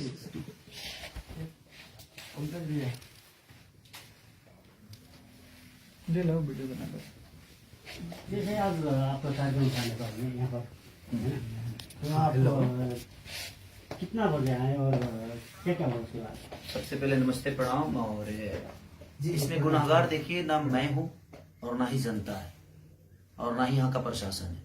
ले लो वीडियो बना लो। जैसे आज आपका कार्यक्रम खाने का है यहाँ पर, तो आप कितना बजे आए और क्या क्या हुआ उसके बाद? सबसे पहले नमस्ते प्रणाम। और इसमें गुनाहगार देखिए ना मैं हूँ और ना ही जनता है और ना ही यहाँ का प्रशासन है।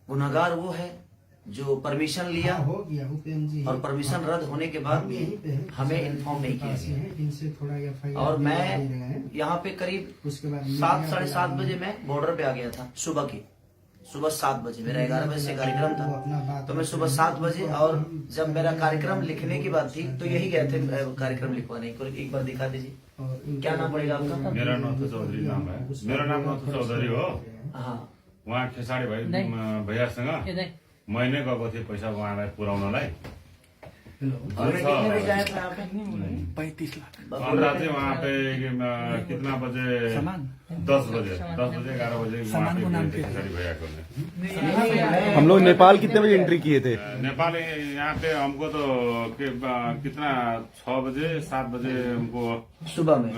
गुनाहगार वो है जो परमिशन लिया और परमिशन रद्द होने के बाद भी हमें इन्फॉर्म नहीं किया गया। और मैं यहाँ पे करीब 7 साढ़े 7 बजे मैं बॉर्डर पे आ गया था। सुबह 7 बजे मेरा 11 बजे से कार्यक्रम था, तो मैं सुबह 7 बजे, और जब मेरा कार्यक्रम लिखने की बात थी तो यही गए थे कार्यक्रम लिखवाने को। एक बार दिखा दीजिए, क्या नाम पड़ेगा आपका? मेरा नाम तो चौधरी नाम है। मेरा नाम तो चौधरी हो। हाँ, उहाँ खेसाडी भैयासँग महीने गएको थिएँ पैसा उहाँलाई पुर्याउनलाई। और कितने बजे आए थे आप? 35 लाख। पंद्रह चाहिँ वहाँ पे कितना बजे? 10 बजे 11 बजे वहाँ पे खेसाडी भैया को हम लोग नेपाल कितने बजे एंट्री किए थे? नेपाल यहाँ पे हमको तो कितना 6 बजे 7 बजे हमको सुबह में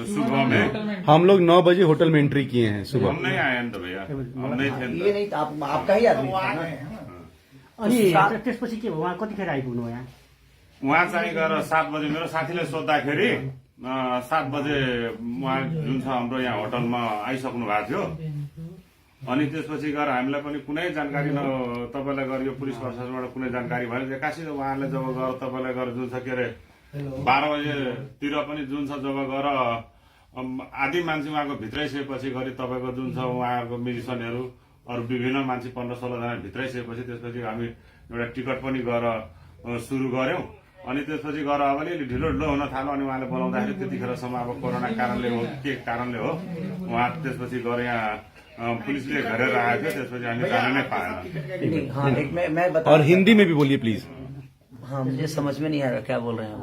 हम लोग 9 बजे होटल में एंट्री किए हैं सुबह। हम नहीं आए तो भैया, हम नहीं थे। ये नहीं, आपका ही आदमी था ना? अनि त्यसपछि के भयो, उहाँ कतिखेर आइपुग्नु यहाँ? उहाँ चाहिँ गएर 7 बजे मेरो साथीले सोद्धाखेरि 7 बजे उहाँ जुन छ हाम्रो यहाँ होटलमा आइसक्नु भएको थियो। अनि त्यसपछि गएर हामीलाई पनि कुनै जानकारी न तपाईँलाई गएर यो पुलिस प्रशासनबाट कुनै जानकारी भएन। एक्कासी उहाँले जब गएर तपाईँलाई गएर जुन छ के अरे 12 बजेतिर पनि जुन छ जब गएर आधी मान्छे उहाँको भित्रै सकेपछि गरी तपाईँको जुन छ उहाँहरूको म्युजिसियनहरू अरू विभिन्न मान्छे 15-16 जना भित्रै सकेपछि त्यसपछि हामी एउटा टिकट पनि गएर सुरु गर्यौं। अनि त्यसपछि गएर अब अलिअलि ढिलो हुन थाल्यो। अनि उहाँले बोलाउँदाखेरि त्यतिखेरसम्म अब कोरोना कारणले हो के कारणले हो उहाँ त्यसपछि गएर यहाँ पुलिसले घेरेर आएको थियो। त्यसपछि हामी जान नै पाएन। हाँ, एक मैं बता। और हिंदी में भी बोलिए प्लीज। हाँ, मुझे समझ में नहीं आ रहा क्या बोल रहे हैं आप।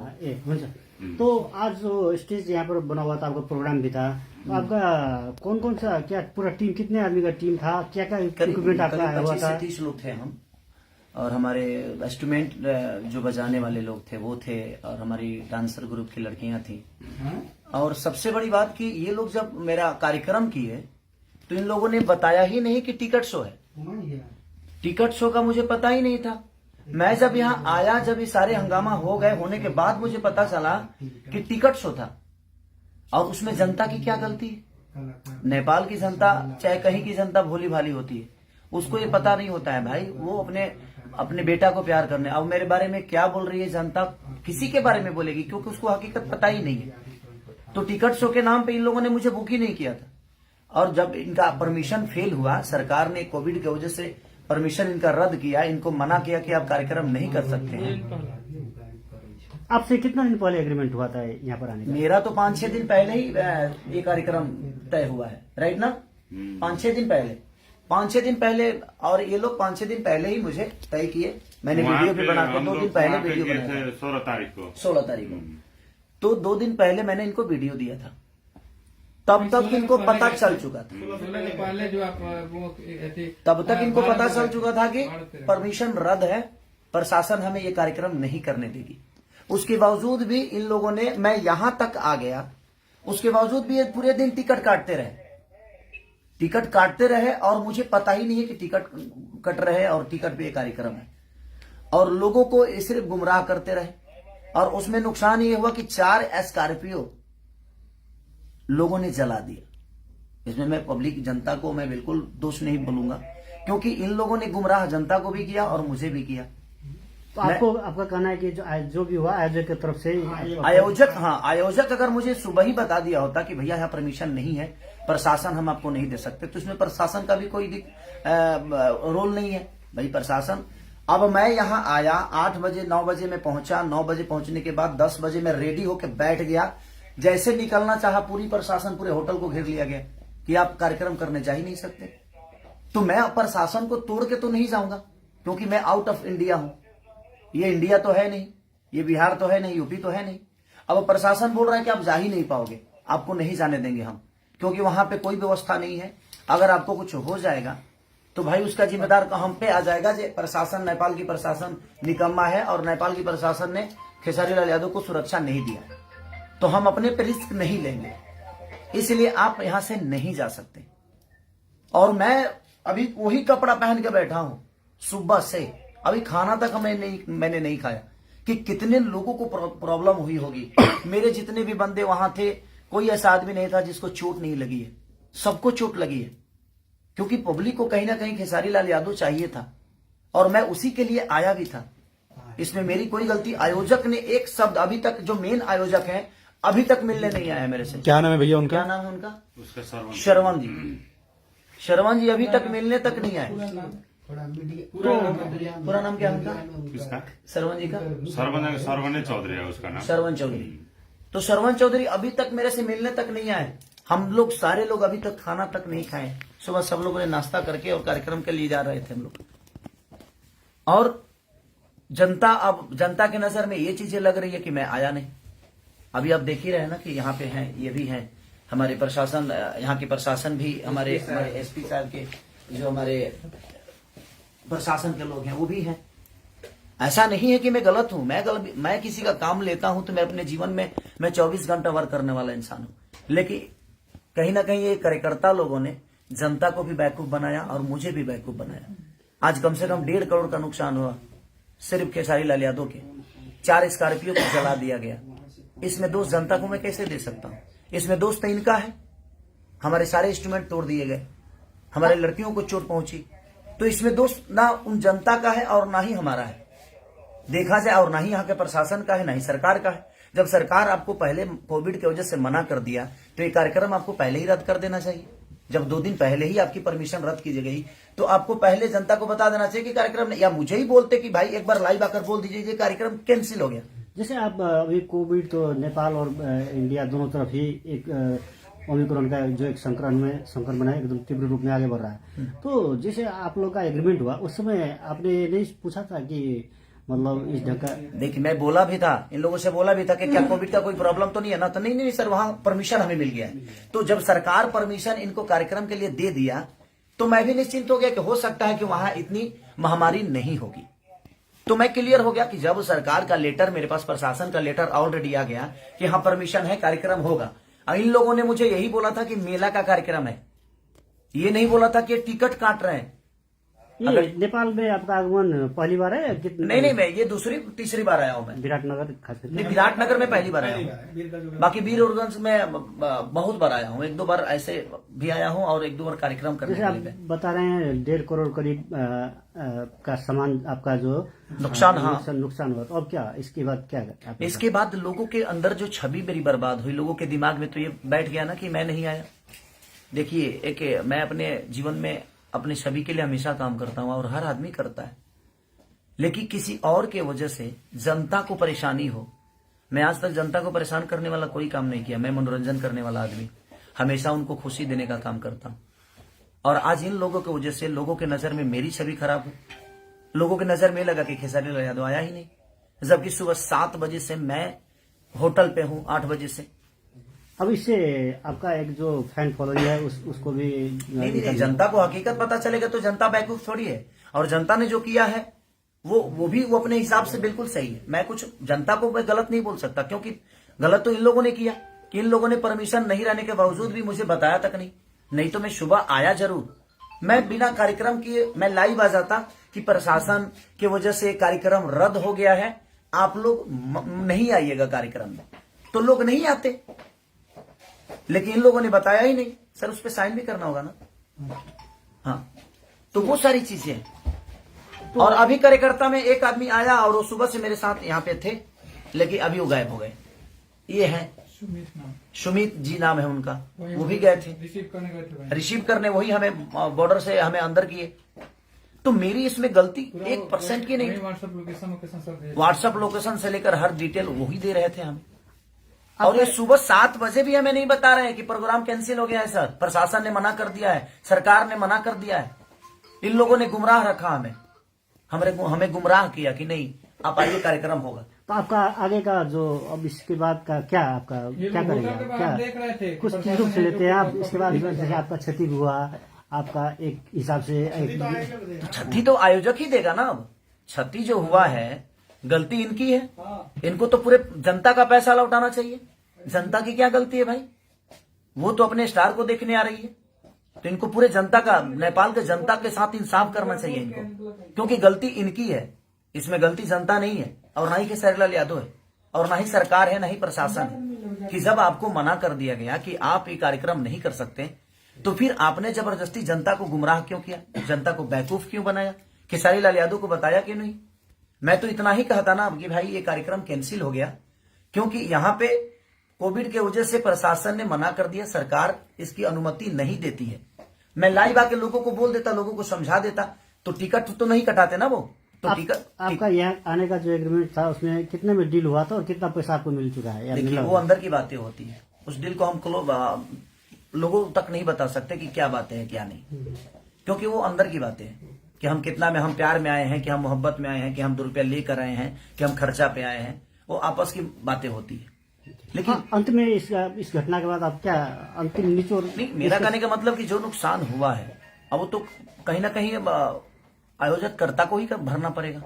तो आज जो स्टेज यहाँ पर बना हुआ था, आपका प्रोग्राम भी था, तो आपका कौन कौन सा क्या पूरा टीम, कितने आदमी का टीम था, क्या क्या इक्विपमेंट आपका आया हुआ था? 25 से 30 लोग थे हम, और हमारे इंस्ट्रूमेंट जो बजाने वाले लोग थे वो थे, और हमारी डांसर ग्रुप की लड़कियां थी। और सबसे बड़ी बात कि ये लोग जब मेरा कार्यक्रम किए तो इन लोगों ने बताया ही नहीं कि टिकट शो है। टिकट शो का मुझे पता ही नहीं था। मैं जब यहाँ आया, जब ये सारे हंगामा हो गए होने के बाद मुझे पता चला कि टिकट शो था। और उसमें जनता की क्या गलती है? नेपाल की जनता चाहे कहीं की जनता भोली भाली होती है, उसको ये पता नहीं होता है भाई। वो अपने बेटा को प्यार करने, अब मेरे बारे में क्या बोल रही है जनता, किसी के बारे में बोलेगी, क्योंकि उसको हकीकत पता ही नहीं है। तो टिकट शो के नाम पे इन लोगों ने मुझे बुक ही नहीं किया था। और जब इनका परमिशन फेल हुआ, सरकार ने कोविड की वजह से परमिशन इनका रद्द किया, इनको मना किया कि आप कार्यक्रम नहीं कर सकते हैं। आपसे कितना दिन पहले एग्रीमेंट हुआ था यहाँ पर आने का? मेरा तो 5-6 दिन पहले ही ये कार्यक्रम तय हुआ है, राइट ना? 5-6 दिन पहले, 5-6 दिन पहले, और ये लोग 5-6 दिन पहले ही मुझे तय किए। मैंने वीडियो भी बना के 2 दिन पहले वीडियो बनाया, 16 तारीख को। तो 2 दिन पहले मैंने इनको वीडियो दिया था, तब तक इनको पता चल चुका था। तब तक इनको पता चल चुका था कि परमिशन रद्द है, प्रशासन हमें ये कार्यक्रम नहीं करने देगी। उसके बावजूद भी इन लोगों ने, मैं यहां तक आ गया, उसके बावजूद भी ये पूरे दिन टिकट काटते रहे और मुझे पता ही नहीं है कि टिकट कट रहे और टिकट पे ये कार्यक्रम है। और लोगों को सिर्फ गुमराह करते रहे। और उसमें नुकसान ये हुआ कि 4 स्कॉर्पियो लोगों ने जला दिया। इसमें मैं पब्लिक जनता को मैं बिल्कुल दोष नहीं बोलूंगा, क्योंकि इन लोगों ने गुमराह जनता को भी किया और मुझे भी किया। तो आपका कहना है कि जो भी हुआ आयोजक की तरफ से, आयोजक अगर मुझे सुबह ही बता दिया होता कि भैया यहाँ परमिशन नहीं है, प्रशासन हम आपको नहीं दे सकते, तो इसमें प्रशासन का भी कोई रोल नहीं है भाई। प्रशासन, अब मैं यहाँ आया 8 बजे 9 बजे में पहुंचा, 9 बजे पहुंचने के बाद 10 बजे में रेडी होकर बैठ गया। जैसे निकलना चाहा, पूरी प्रशासन पूरे होटल को घेर लिया गया कि आप कार्यक्रम करने जा ही नहीं सकते। तो मैं प्रशासन को तोड़ के तो नहीं जाऊंगा, क्योंकि मैं आउट ऑफ इंडिया हूं। ये इंडिया तो है नहीं, ये बिहार तो है नहीं, यूपी तो है नहीं। अब प्रशासन बोल रहा है कि आप जा ही नहीं पाओगे, आपको नहीं जाने देंगे हम, क्योंकि वहां पे कोई व्यवस्था नहीं है। अगर आपको कुछ हो जाएगा तो भाई उसका जिम्मेदार हम पे आ जाएगा जे प्रशासन, नेपाल की प्रशासन निकम्मा है और नेपाल की प्रशासन ने खेसारी लाल यादव को सुरक्षा नहीं दिया, तो हम अपने पे रिस्क नहीं लेंगे, इसलिए आप यहां से नहीं जा सकते। और मैं अभी वही कपड़ा पहन के बैठा हूं सुबह से, अभी खाना तक मैंने नहीं खाया कि कितने लोगों को प्रॉब्लम हुई होगी। मेरे जितने भी बंदे वहां थे, कोई ऐसा आदमी नहीं था जिसको चोट नहीं लगी है, सबको चोट लगी है, क्योंकि पब्लिक को कहीं ना कहीं खेसारी लाल यादव चाहिए था और मैं उसी के लिए आया भी था। इसमें मेरी कोई गलती, आयोजक ने एक शब्द अभी तक, जो मेन आयोजक है अभी तक मिलने नहीं आया मेरे से। क्या नाम है भैया उनका? क्या नाम है उनका? उसका श्रवण जी। श्रवण जी अभी तक मिलने तक नहीं आए। पूरा नाम क्या है उनका? किसका? श्रवण जी का? सरवने चौधरी है उसका नाम। श्रवण चौधरी। तो श्रवण चौधरी अभी तक मेरे से मिलने तक नहीं आए। हम लोग सारे लोग अभी तक खाना तक नहीं खाए। सुबह सब लोगों ने नाश्ता करके और कार्यक्रम के लिए जा रहे थे हम लोग। और जनता, अब जनता की नजर में ये चीजें लग रही है कि मैं आया नहीं। अभी आप देख ही रहे हैं ना कि यहाँ पे हैं, ये भी हैं हमारे प्रशासन, यहाँ की प्रशासन भी, हमारे एसपी साहब के जो हमारे प्रशासन के लोग हैं वो भी हैं। ऐसा नहीं है कि मैं गलत हूं, मैं किसी का काम लेता हूं तो मैं अपने जीवन में मैं 24 घंटा वर्क करने वाला इंसान हूं, लेकिन कहीं ना कहीं ये कार्यकर्ता लोगों ने जनता को भी बेवकूफ बनाया और मुझे भी बेवकूफ बनाया। आज कम से कम 1.5 करोड़ का नुकसान हुआ सिर्फ खेसारी लाल यादव के। 4 स्कॉर्पियो को जला दिया गया। इसमें दोष जनता को मैं कैसे दे सकता हूं? इसमें दोष तो इनका है। हमारे सारे इंस्ट्रूमेंट तोड़ दिए गए, हमारे लड़कियों को चोट पहुंची, तो इसमें दोष ना उन जनता का है और ना ही हमारा है देखा जाए, और ना ही यहाँ के प्रशासन का है, ना ही सरकार का है। जब सरकार आपको पहले कोविड की वजह से मना कर दिया तो ये कार्यक्रम आपको पहले ही रद्द कर देना चाहिए। जब 2 दिन पहले ही आपकी परमिशन रद्द की गई तो आपको पहले जनता को बता देना चाहिए कि कार्यक्रम, या मुझे ही बोलते कि भाई एक बार लाइव आकर बोल दीजिए ये कार्यक्रम कैंसिल हो गया। जैसे आप अभी कोविड तो नेपाल और इंडिया दोनों तरफ ही एक ओमिक्रॉन का जो एक संक्रमण है एकदम तीव्र रूप में आगे बढ़ रहा है। तो जैसे आप लोग का एग्रीमेंट हुआ उस समय आपने नहीं पूछा था कि मतलब इस ढंग का? देखिए मैं बोला भी था, इन लोगों से बोला भी था कि क्या कोविड का कोई प्रॉब्लम तो नहीं है ना? तो नहीं सर, वहां परमिशन हमें मिल गया है। तो जब सरकार परमिशन इनको कार्यक्रम के लिए दे दिया तो मैं भी निश्चिंत हो गया कि हो सकता है कि वहां इतनी महामारी नहीं होगी। तो मैं क्लियर हो गया कि जब सरकार का लेटर, मेरे पास प्रशासन का लेटर ऑलरेडी आ गया कि हाँ परमिशन है, कार्यक्रम होगा। इन लोगों ने मुझे यही बोला था कि मेला का कार्यक्रम है, ये नहीं बोला था कि टिकट काट रहे हैं। नेपाल में आपका आगमन पहली बार है? नहीं, मैं ये तीसरी बार आया हूँ। मैं विराटनगर खास नहीं, विराटनगर में पहली बार आया हूँ। बाकी वीरगंज में बहुत बार आया हूँ, 1-2 बार ऐसे भी आया हूँ और 1-2 बार कार्यक्रम करने के लिए। बता रहे हैं 1.5 करोड़ करीब का सामान आपका जो नुकसान, हाँ नुकसान हुआ। तो अब क्या इसके बाद क्या? इसके बाद लोगों के अंदर जो छवि मेरी बर्बाद हुई, लोगों के दिमाग में तो ये बैठ गया ना कि मैं नहीं आया। देखिए मैं अपने जीवन में अपने छवि के लिए हमेशा काम करता हूं और हर आदमी करता है, लेकिन किसी और के वजह से जनता को परेशानी हो। मैं आज तक जनता को परेशान करने वाला कोई काम नहीं किया। मैं मनोरंजन करने वाला आदमी, हमेशा उनको खुशी देने का काम करता हूं। और आज इन लोगों की वजह से लोगों के नजर में मेरी छवि खराब हो। लोगों के नजर में लगा कि खेसारी लाल यादव आया ही नहीं, जबकि सुबह 7 बजे से मैं होटल पे हूं, 8 बजे से। अब इससे आपका एक जो फैन फॉलोइंग है उसको भी नहीं, जनता को हकीकत पता चलेगा तो जनता बेवकूफ थोड़ी है। और जनता ने जो किया है वो अपने हिसाब से बिल्कुल सही है। मैं कुछ जनता को मैं गलत नहीं बोल सकता, क्योंकि गलत तो इन लोगों ने किया कि इन लोगों ने परमिशन नहीं रहने के बावजूद भी मुझे बताया तक नहीं तो मैं सुबह आया जरूर। मैं बिना कार्यक्रम किए मैं लाइव आ जाता कि प्रशासन की वजह से कार्यक्रम रद्द हो गया है, आप लोग नहीं आइएगा कार्यक्रम में, तो लोग नहीं आते। लेकिन इन लोगों ने बताया ही नहीं। सर उस पर साइन भी करना होगा ना। हाँ, तो वो सारी चीजें हैं। और अभी कार्यकर्ता में एक आदमी आया और वो सुबह से मेरे साथ यहाँ पे थे, लेकिन अभी वो गायब हो गए। ये है सुमित जी नाम है उनका, वो भी गए थे रिसीव करने, वही हमें बॉर्डर से हमें अंदर किए। तो मेरी इसमें गलती 1% की नहीं। व्हाट्सएप लोकेशन से लेकर हर डिटेल वही दे रहे थे हमें। और ये सुबह 7 बजे भी हमें नहीं बता रहे हैं कि प्रोग्राम कैंसिल हो गया है सर, प्रशासन ने मना कर दिया है, सरकार ने मना कर दिया है। इन लोगों ने गुमराह रखा हमें गुमराह किया कि नहीं आप आइए कार्यक्रम होगा। तो आपका आगे का जो अब इसके बाद का क्या क्या करेगा? क्या कुछ चीजों से लेते हैं आप? इसके बाद जैसे आपका क्षति हुआ, आपका एक हिसाब से क्षति तो आयोजक ही देगा ना। अब क्षति जो हुआ है गलती इनकी है, इनको तो पूरे जनता का पैसा लौटाना चाहिए। जनता की क्या गलती है भाई, वो तो अपने स्टार को देखने आ रही है, तो इनको पूरे जनता का, नेपाल के जनता के साथ इंसाफ करना चाहिए इनको, क्योंकि गलती इनकी है, इसमें गलती जनता नहीं है और ना ही खेसारीलाल यादव है और ना ही सरकार है, ना ही प्रशासन है। कि जब आपको मना कर दिया गया कि आप ये कार्यक्रम नहीं कर सकते, तो फिर आपने जबरदस्ती जनता को गुमराह क्यों किया, जनता को बेवकूफ क्यों बनाया, खेसारीलाल यादव को बताया क्यों नहीं। मैं तो इतना ही कहता ना कि भाई ये कार्यक्रम कैंसिल हो गया, क्योंकि यहाँ पे कोविड के वजह से प्रशासन ने मना कर दिया, सरकार इसकी अनुमति नहीं देती है। मैं लाइव आके लोगों को बोल देता, लोगों को समझा देता, तो टिकट तो नहीं कटाते ना वो। तो टिकट आपका यहाँ आने का जो एग्रीमेंट था उसमें कितने में डील हुआ था और कितना पैसा आपको मिल चुका है? देखिए वो अंदर की बातें होती है, उस डील को हम लोगों तक नहीं बता सकते कि क्या बातें हैं क्या नहीं, क्योंकि वो अंदर की बातें हैं कि हम कितना में, हम प्यार में आए हैं कि हम मोहब्बत में आए हैं कि हम 2 रुपया लेकर आए हैं कि हम खर्चा पे आए हैं, वो आपस की बातें होती है। लेकिन अंत में इस घटना के बाद आप क्या अंतिम निचोड़? नहीं, मेरा कहने का मतलब कि जो नुकसान हुआ है अब वो तो कहीं ना कहीं आयोजक कर्ता को ही भरना पड़ेगा,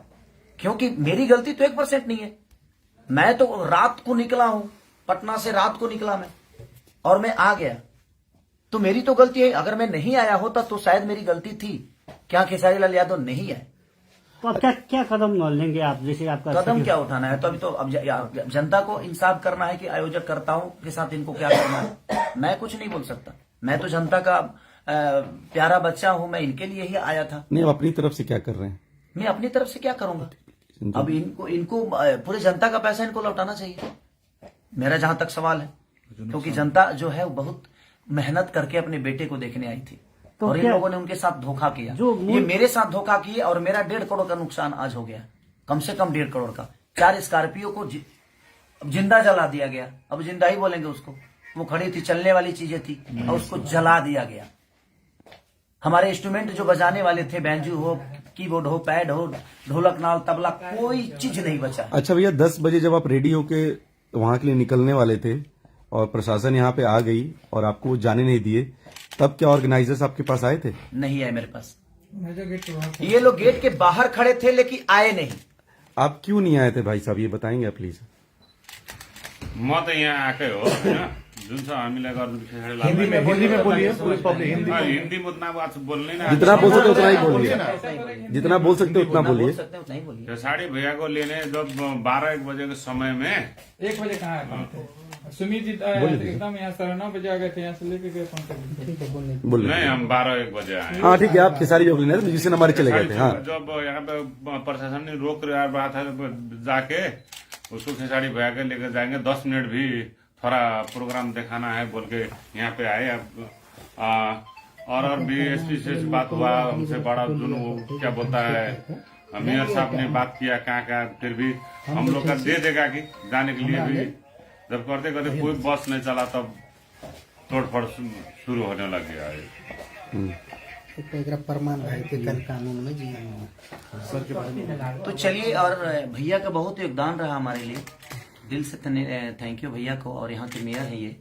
क्योंकि मेरी गलती तो 1% नहीं है। मैं तो रात को निकला हूं, पटना से रात को निकला मैं और मैं आ गया, तो मेरी तो गलती है। अगर मैं नहीं आया होता तो शायद मेरी गलती थी, क्या खेसारीलाल यादव नहीं है। तो अब क्या कदम लेंगे आप? जैसे आपका कदम क्या उठाना है, तो अभी तो अब जनता को इंसाफ करना है कि आयोजक कर्ताओं के साथ इनको क्या करना है। मैं कुछ नहीं बोल सकता, मैं तो जनता का प्यारा बच्चा हूं, मैं इनके लिए ही आया था। नहीं, अपनी तरफ से क्या कर रहे हैं? मैं अपनी तरफ से क्या करूंगा, अब इनको पूरे जनता का पैसा इनको लौटाना चाहिए, मेरा जहां तक सवाल है। क्योंकि जनता जो है वो बहुत मेहनत करके अपने बेटे को देखने आई थी, तो और इन लोगों ने उनके साथ धोखा किया। ये मेरे साथ धोखा किए और मेरा 1.5 करोड़ का नुकसान आज हो गया, कम से कम 1.5 करोड़ का। 4 स्कॉर्पियो को जिंदा जला दिया गया, अब जिंदा ही बोलेंगे उसको, वो खड़ी थी, चलने वाली चीजें थी और उसको जला दिया गया। हमारे इंस्ट्रूमेंट जो बजाने वाले थे, बैंजू हो, कीबोर्ड हो, पैड हो, ढोलक, नाल, तबला, कोई चीज नहीं बचा। अच्छा भैया, 10 बजे जब आप रेडी होके वहां के लिए निकलने वाले थे और प्रशासन यहाँ पे आ गई और आपको जाने नहीं दिए, तब क्या ऑर्गेनाइजर्स आपके पास आए थे? नहीं आए मेरे पास, ये लोग गेट के बाहर खड़े थे लेकिन आए नहीं। आप क्यों नहीं आए थे भाई साहब, ये बताएंगे प्लीज? म त यहाँ आएकै हो होइन, जुन छ हामीलाई गर्नु हिंदी में बोलिए पूरी पब्लिक हिंदी में। हिन्दी मुद्दा आज बोल्ने ना, जितना बोल सकते उतना ही बोलिए, जितना बोल सकते उतना बोलिए। नहीं बोलिए। खेसारी भैया को लेने जब 12-1 बजे के समय में 1 बजे कहाँ आए? सुमित जी एकदम यहाँ 9:30 बजे आ गए थे, यहाँ से लेके गए बोलिए। नहीं, हम 12-1 बजे आए। हाँ ठीक है, आप खेसारी होके लेने म्यूजिशियन हमारे चले गए थे। हाँ, जब यहाँ पे प्रशासन ने रोक रहा था जाके उसको खेसारी भैया के लेकर जाएंगे, 10 मिनट भी थोड़ा प्रोग्राम दिखाना है बोल के यहाँ पे आए। और भी एसपी से बात हुआ, हमसे बड़ा जुन क्या बोलता है, मेयर साहब ने बात किया कहाँ, फिर भी हम लोग का दे देगा कि जाने के लिए भी। जब करते करते कोई बस नहीं चला तब तोड़फोड़ शुरू होने लग गया है। प्रमाण कानून में जी। तो चलिए, और भैया का बहुत योगदान रहा हमारे लिए, दिल से थैंक यू भैया को। और यहाँ के मेयर है ये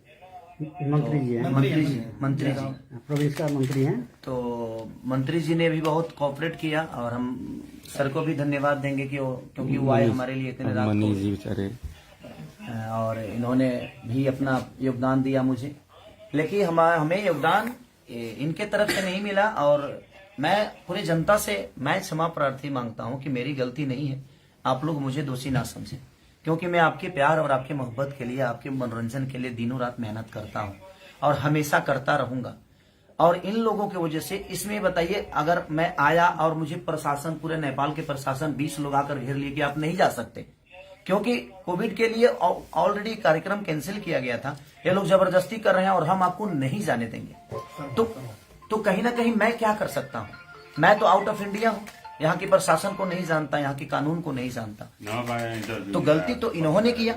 मंत्री जी हैं, मंत्री जी प्रदेश का मंत्री हैं। तो मंत्री जी ने भी बहुत कोऑपरेट किया और हम सर को भी धन्यवाद देंगे कि क्योंकि वो आए हमारे लिए इतने रात मनीष जी बेचारे, और इन्होंने भी अपना योगदान दिया मुझे। लेकिन हमें योगदान इनके तरफ से नहीं मिला, और मैं पूरी जनता से मैं क्षमा प्रार्थी मांगता हूं कि मेरी गलती नहीं है, आप लोग मुझे दोषी ना समझें, क्योंकि मैं आपके प्यार और आपके मोहब्बत के लिए, आपके मनोरंजन के लिए दिनों रात मेहनत करता हूं और हमेशा करता रहूंगा। और इन लोगों की वजह से, इसमें बताइए, अगर मैं आया और मुझे प्रशासन, पूरे नेपाल के प्रशासन 20 लोग आकर घेर लिए कि आप नहीं जा सकते, क्योंकि कोविड के लिए ऑलरेडी कार्यक्रम कैंसिल किया गया था, ये लोग जबरदस्ती कर रहे हैं और हम आपको नहीं जाने देंगे, तो कहीं ना कहीं मैं क्या कर सकता हूँ? मैं तो आउट ऑफ इंडिया हूँ, यहाँ के प्रशासन को नहीं जानता, यहाँ के कानून को नहीं जानता, तो गलती तो इन्होंने किया।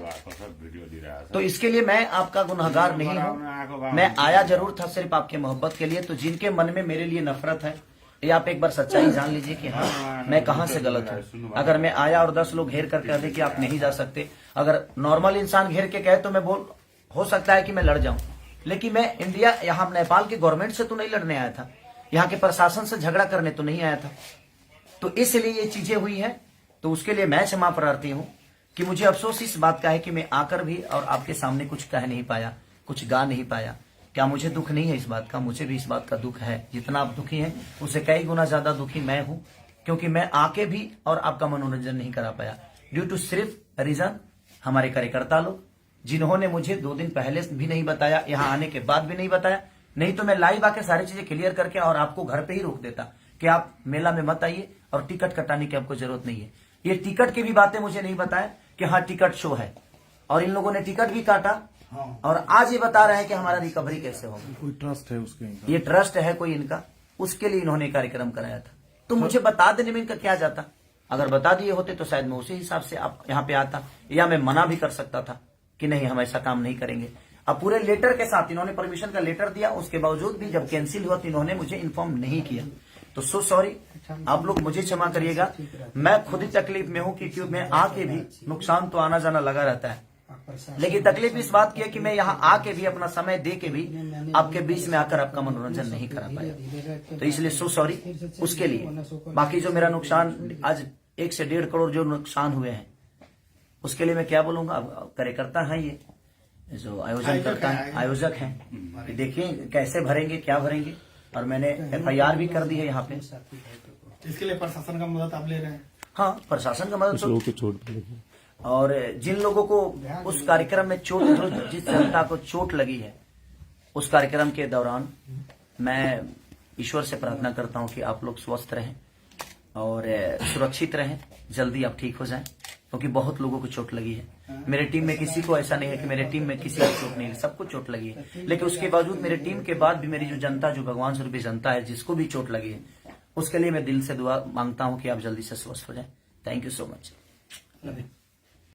तो इसके लिए मैं आपका गुनहगार नहीं हूँ, मैं आया जरूर था सिर्फ आपके मोहब्बत के लिए। तो जिनके मन में मेरे लिए नफरत है, ये आप एक बार सच्चाई जान लीजिए कि हाँ, मैं कहाँ से गलत हूँ। अगर मैं आया और 10 लोग घेर कर कह दे कि आप नहीं जा सकते, अगर नॉर्मल इंसान घेर के कहे तो मैं हो सकता है कि मैं लड़ जाऊं, लेकिन मैं इंडिया, यहाँ नेपाल के गवर्नमेंट से तो नहीं लड़ने आया था, यहाँ के प्रशासन से झगड़ा करने तो नहीं आया था। तो इसलिए ये चीजें हुई हैं। तो उसके लिए मैं क्षमा प्रार्थी हूं कि मुझे अफसोस इस बात का है कि मैं आकर भी और आपके सामने कुछ कह नहीं पाया, कुछ गा नहीं पाया। क्या मुझे दुख नहीं है इस बात का? मुझे भी इस बात का दुख है। जितना आप दुखी हैं उससे कई गुना ज्यादा दुखी मैं हूं, क्योंकि मैं आके भी और आपका मनोरंजन नहीं करा पाया ड्यू टू सिर्फ रीजन हमारे कार्यकर्ता लोग, जिन्होंने मुझे 2 दिन पहले भी नहीं बताया, यहाँ आने के बाद भी नहीं बताया। नहीं तो मैं लाइव आके सारी चीजें क्लियर करके और आपको घर पे ही रोक देता कि आप मेला में मत आइए और टिकट कटाने की आपको जरूरत नहीं है। ये टिकट की भी बातें मुझे नहीं बताया कि हाँ टिकट शो है, और इन लोगों ने टिकट भी काटा और आज ये बता रहे हैं कि हमारा रिकवरी कैसे होगा। कोई ट्रस्ट है उसके? ये ट्रस्ट है कोई इनका, उसके लिए इन्होंने कार्यक्रम कराया था। तो मुझे बता देने में इनका क्या जाता? अगर बता दिए होते तो शायद मैं उसी हिसाब से आप यहाँ पे आता, या मैं मना भी कर सकता था कि नहीं हम ऐसा काम नहीं करेंगे। अब पूरे लेटर के साथ इन्होंने परमिशन का लेटर दिया, उसके बावजूद भी जब कैंसिल हुआ तो इन्होंने मुझे इन्फॉर्म नहीं किया। तो सो सॉरी, आप लोग मुझे क्षमा करिएगा। मैं खुद ही तकलीफ में हूं क्योंकि मैं आके भी, नुकसान तो आना जाना लगा रहता है, लेकिन तकलीफ इस बात की है कि मैं यहाँ आके भी, अपना समय दे के भी आपके बीच में आकर आपका मनोरंजन नहीं करा पाया। तो इसलिए सो सॉरी उसके लिए। बाकी जो मेरा नुकसान आज 1 से 1.5 करोड़ जो नुकसान हुए हैं उसके लिए मैं क्या बोलूंगा। अब कार्यकर्ता है ये जो आयोजन करता है, आयोजक हैं, देखिए कैसे भरेंगे, क्या भरेंगे। और मैंने FIR भी कर दी है यहाँ पे। इसके लिए प्रशासन का मदद आप ले रहे हैं? हाँ, प्रशासन का मदद तो, के चोट लगी। और जिन लोगों को उस कार्यक्रम में चोट, जिस जनता को चोट लगी है उस कार्यक्रम के दौरान, मैं ईश्वर से प्रार्थना करता हूं कि आप लोग स्वस्थ रहें और सुरक्षित रहें, जल्दी आप ठीक हो जाएं, क्योंकि बहुत लोगों को चोट लगी है। मेरे टीम में किसी को ऐसा नहीं है कि मेरे टीम में किसी को चोट नहीं लगी, सबको चोट लगी है। लेकिन उसके बावजूद मेरे टीम के बाद भी मेरी जो जनता, जो भगवान स्वरूपी जनता है, जिसको भी चोट लगी है, उसके लिए मैं दिल से दुआ मांगता हूं कि आप जल्दी से स्वस्थ हो जाएं। Thank you so much.